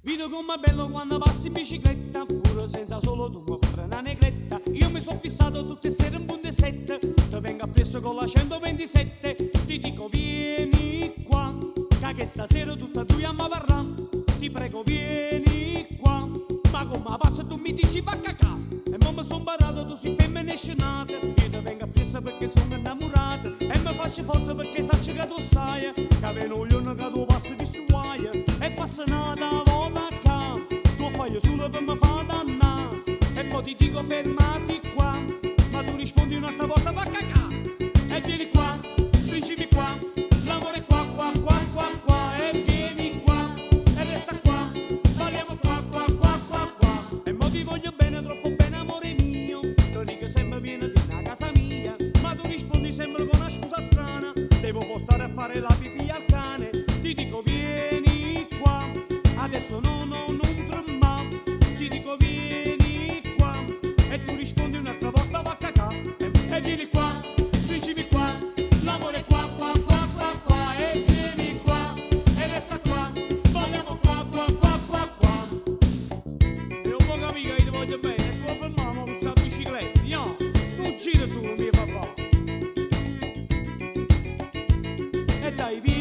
Vedo com'è bello quando passi in bicicletta, pure senza solo tu mi compri una negretta. Io mi sono fissato tutte sere in punte 7, ti vengo appresso con la 127. Ti dico vieni qua, che stasera tutta tu a mi parrà. Ti prego vieni qua, ma come pazzo tu mi dici va cacà. E mo mi son barato, tu sei femmina scenata. Io ti vengo appresso perché sono innamorata, e mi faccio forte perché sacci che tu sai che veno io che tu passi di stuaia. E passa nata volta qua, tu fai solo per me fa dannare. E poi ti dico fermati qua, ma tu rispondi un'altra volta va cacà. E vieni qua, stringimi qua, l'amore qua, qua, qua, qua, qua. E vieni qua, e resta qua, parliamo qua, qua, qua, qua, qua. E mo ti voglio bene, troppo bene amore mio, ti dico sempre vieni a casa mia. Ma tu rispondi sempre con una scusa strana, devo portare a fare la pipì al cane. Ti dico vieni qua, adesso no, no, non tremà. Ti dico vieni qua, e tu rispondi un'altra volta va cacà. E vieni qua, stringimi qua, l'amore qua, qua, qua, qua, qua. E vieni qua, e resta qua, vogliamo qua, qua, qua, qua, qua. E un po' capito che ti voglio bene, e tu fermiamo con questa bicicletta, no? Non gira su, mio papà. E dai, via.